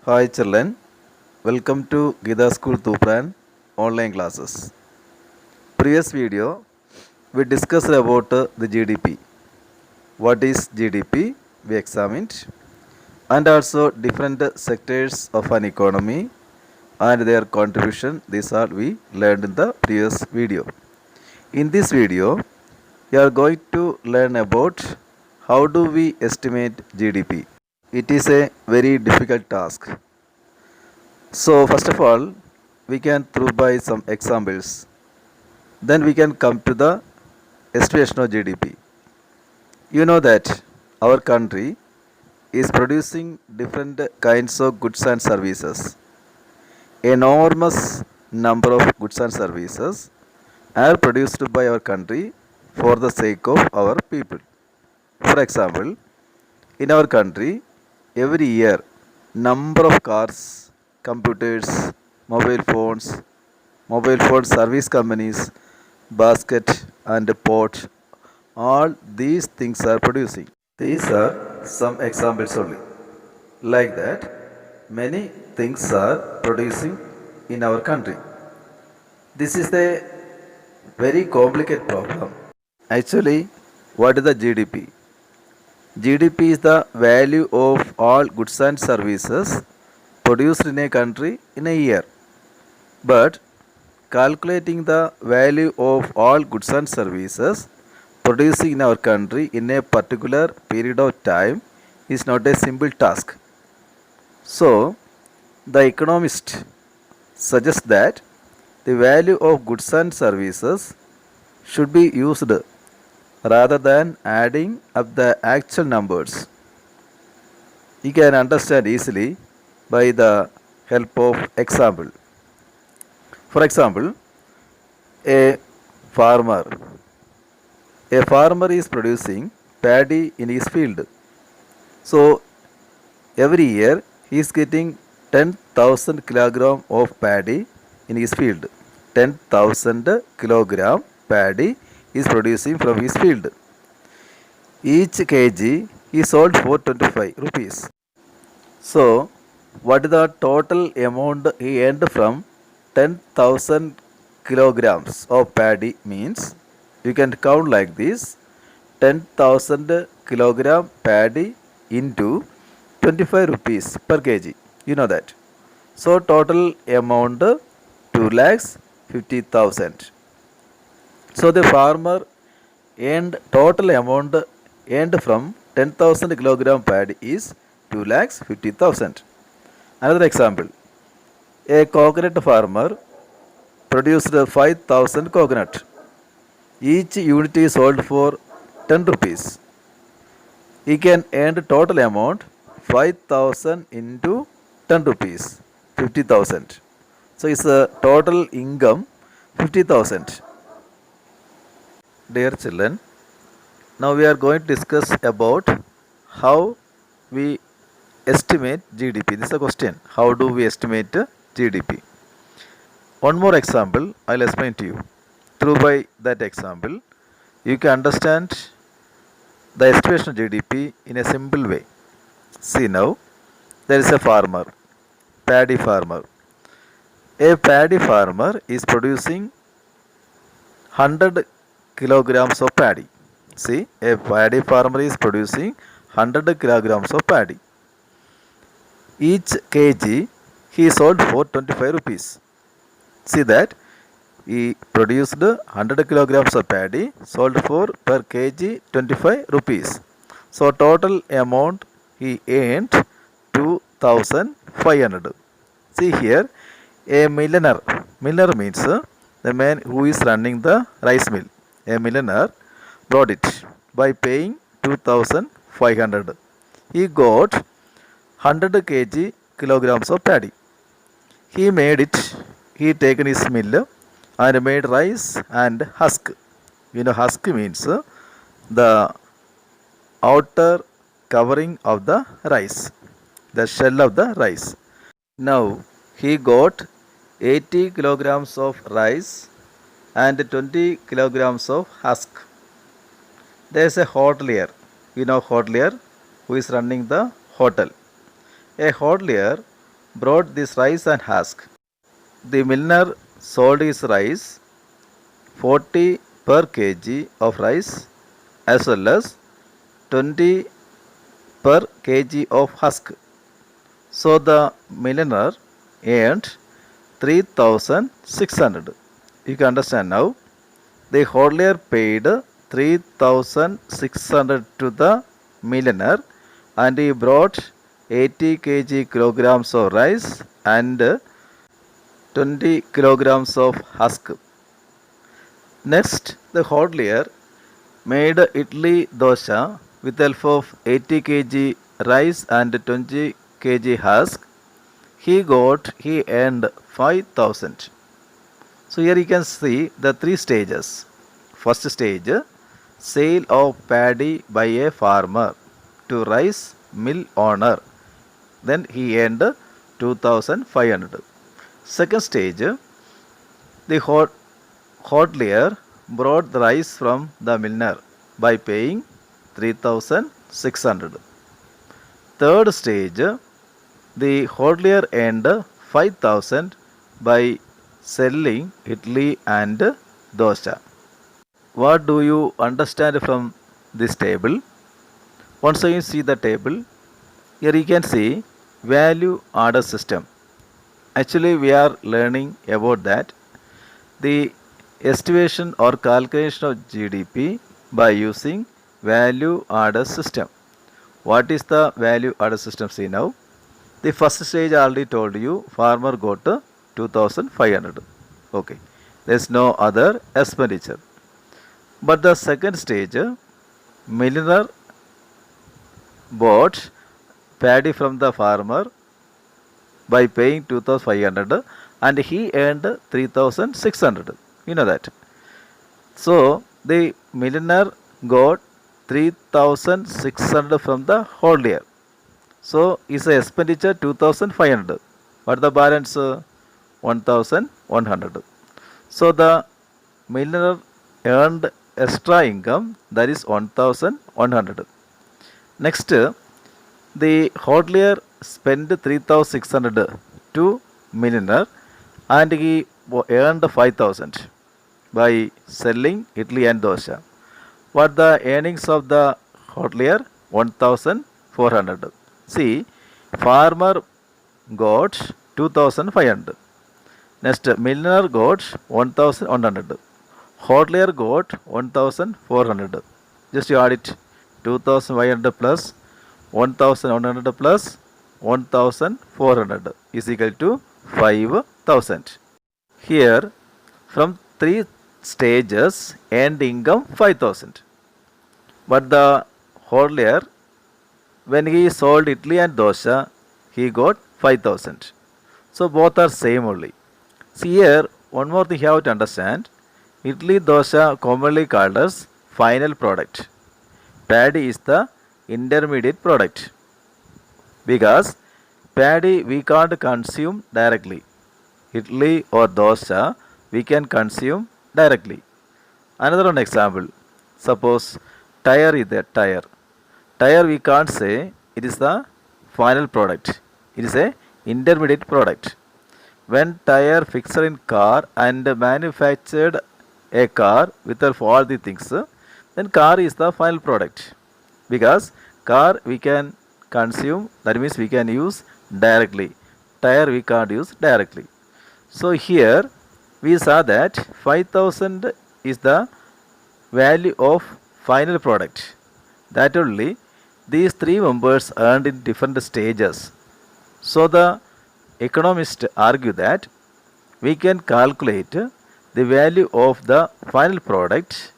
Hi children, welcome to Gita School Tupran online classes. Previous video we discussed about the GDP. What is GDP? We examined and also different sectors of an economy and their contribution. These are we learned in the previous video. In this video, we are going to learn about how do we estimate GDP. It is a very difficult task. So first of all, we can through by some examples. Then we can come to the estimation of GDP. You know that our country is producing different kinds of goods and services. Enormous number of goods and services are produced by our country for the sake of our people. For example, in our country, every year, number of cars, computers, mobile phones, mobile phone service companies, basket and pot, all these things are producing. These are some examples only. Like that, many things are producing in our country. This is a very complicated problem. Actually, what is the GDP? GDP is the value of all goods and services produced in a country in a year. But calculating the value of all goods and services produced in our country in a particular period of time is not a simple task. So, the economist suggests that the value of goods and services should be used rather than adding up the actual numbers. You can understand easily by the help of example. For example, a farmer. A farmer is producing paddy in his field. So every year he is getting 10,000 kilogram of paddy in his field. 10,000 kilogram paddy is producing from his field. Each kg he sold for 25 rupees. So what is the total amount he earned from 10,000 kilograms of paddy means you can count like this 10,000 kilogram paddy into 25 rupees per kg. You know that. So total amount 2 lakhs 50,000. So the farmer earned total amount earned from 10,000 kilogram paddy is 2 lakhs 50,000. Another example, a coconut farmer produced 5,000 coconut. Each unit is sold for 10 rupees. He can earn total amount 5,000 into 10 rupees, 50,000. So it's a total income 50,000. Dear children, now we are going to discuss about how we estimate GDP. This is a question. How do we estimate GDP? One more example I'll explain to you. Through by that example, you can understand the estimation of GDP in a simple way. See now, there is a farmer, paddy farmer. A paddy farmer is producing 100 kilograms of paddy. See, a paddy farmer is producing 100 kilograms of paddy. Each kg he sold for 25 rupees. See that he produced 100 kilograms of paddy, sold for per kg 25 rupees. So total amount he earned 2,500. See here, a millionaire. Millionaire means the man who is running the rice mill. A millionaire brought it by paying 2,500. He got 100 kg kilograms of paddy. He made it. He taken his mill and made rice and husk. You know, husk means the outer covering of the rice, the shell of the rice. Now he got 80 kilograms of rice and 20 kilograms of husk. There is a hotelier. You know hotelier who is running the hotel. A hotelier brought this rice and husk. The milliner sold his rice 40 per kg of rice as well as 20 per kg of husk. So the milliner earned 3,600. You can understand now. The hostler paid 3,600 to the milliner and he brought 80 kg kilograms of rice and 20 kilograms of husk. Next, the hostler made idli dosha with the help of 80 kg rice and 20 kg husk. He earned 5,000. So here you can see the three stages. First stage, sale of paddy by a farmer to rice mill owner. Then he earned 2,500. Second stage, the hostler brought the rice from the milliner by paying 3,600. Third stage, the hostler earned 5,000 by selling idli and dosha. What do you understand from this table? Once you see the table, here you can see value order system. Actually, we are learning about that. The estimation or calculation of GDP by using value order system. What is the value order system? See now. The first stage I already told you, farmer got 2,500. Okay, there is no other expenditure. But the second stage, milliner bought paddy from the farmer by paying 2,500 and he earned 3,600. You know that. So the milliner got 3,600 from the hostler. So is the expenditure 2,500. But the balance 1,100. So the milliner earned extra income, that is 1,100. Next, the hostler spent 3,600 to milliner and he earned 5,000 by selling idli and dosha. What the earnings of the hostler? 1,400. See, farmer got 2,500. Next, milliner got 1,100. Hostler got 1,400. Just you add it. 2,500 plus 1,100 plus 1,400 is equal to 5,000. Here, from three stages, earned income 5,000. But the hostler, when he sold idli and dosha, he got 5,000. So both are same only. See here, one more thing you have to understand. Idli dosha commonly called as final product. Paddy is the intermediate product. Because paddy we can't consume directly. Idli or dosha we can consume directly. Another one example. Suppose tire is there, tire. Tire we can't say it is the final product. It is a intermediate product. When tire fixed in car and manufactured a car with all the things, then car is the final product. Because car we can consume, that means we can use directly. Tire we can't use directly. So here we saw that 5,000 is the value of final product. That only these three members earned in different stages. So the economists argue that we can calculate the value of the final product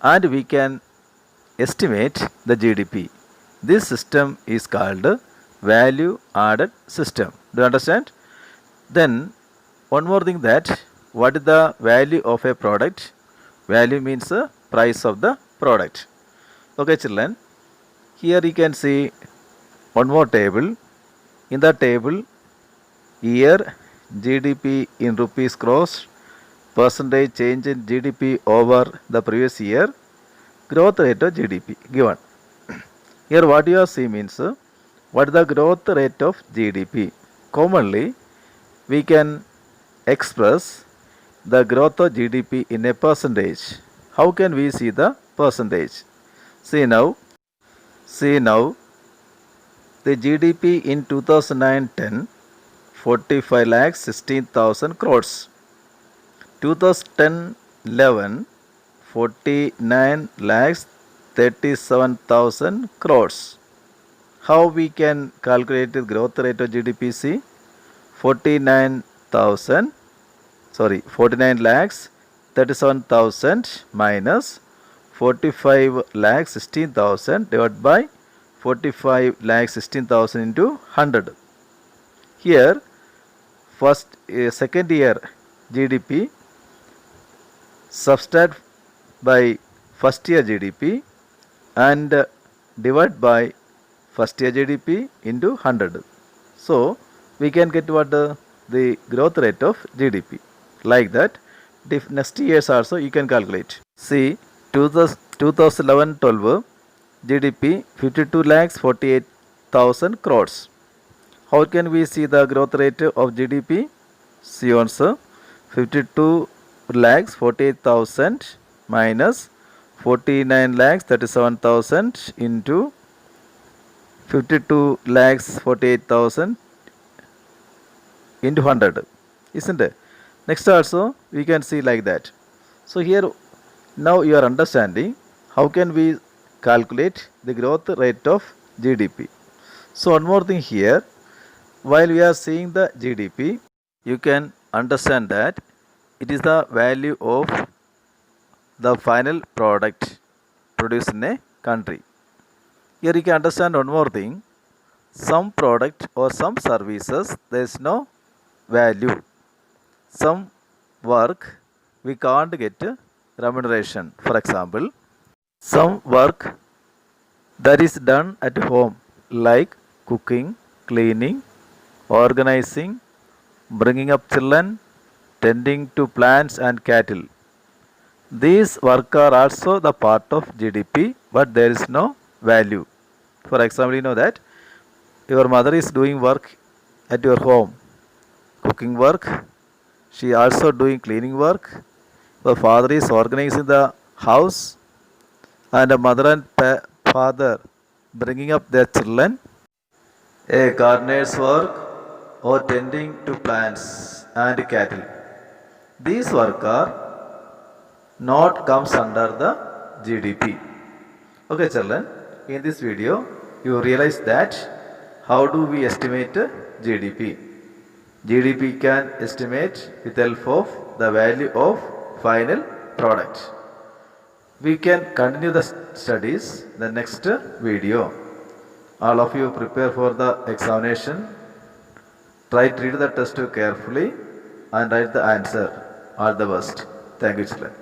and we can estimate the GDP. This system is called value added system. Do you understand? Then one more thing, that what is the value of a product? Value means the price of the product. Okay children, here you can see one more table. In the table, year GDP in rupees crores, percentage change in GDP over the previous year, growth rate of GDP given. Here what you see means what is the growth rate of GDP commonly we can express the growth of GDP in a percentage. How can we see the percentage? See now the GDP in 2009-10 45 lakhs 16,000 crores. 2010-11 49 lakhs 37,000 crores. How we can calculate the growth rate of GDP? See, 49 lakhs 37,000 minus 45 lakhs 16,000 divided by 45 lakhs 16,000 into 100. Here, second year GDP subtract by first year GDP and divide by first year GDP into 100. So we can get what the growth rate of GDP. Like that, next years also you can calculate. See, 2011-12 GDP 52 lakhs 48,000 crores. How can we see the growth rate of GDP? See also, 52 lakhs 48,000 minus 49 lakhs 37,000 into 52 lakhs 48,000 into 100, isn't it? Next also we can see like that. So here now you are understanding how can we calculate the growth rate of GDP. So one more thing here, while we are seeing the GDP, you can understand that it is the value of the final product produced in a country. Here you can understand one more thing. Some product or some services there is no value. Some work we can't get remuneration. For example, some work that is done at home like cooking, cleaning, organizing, bringing up children, tending to plants and cattle. These work are also the part of GDP, but there is no value. For example, you know that your mother is doing work at your home, cooking work, she also doing cleaning work, the father is organizing the house, and the mother and father bringing up their children, a gardener's work or tending to plants and cattle. These work are not comes under the GDP. Okay children, in this video you realize that how do we estimate GDP. GDP can estimate with the help of the value of final product. We can continue the studies in the next video. All of you prepare for the examination. Try to read the test carefully and write the answer. All the best. Thank you children.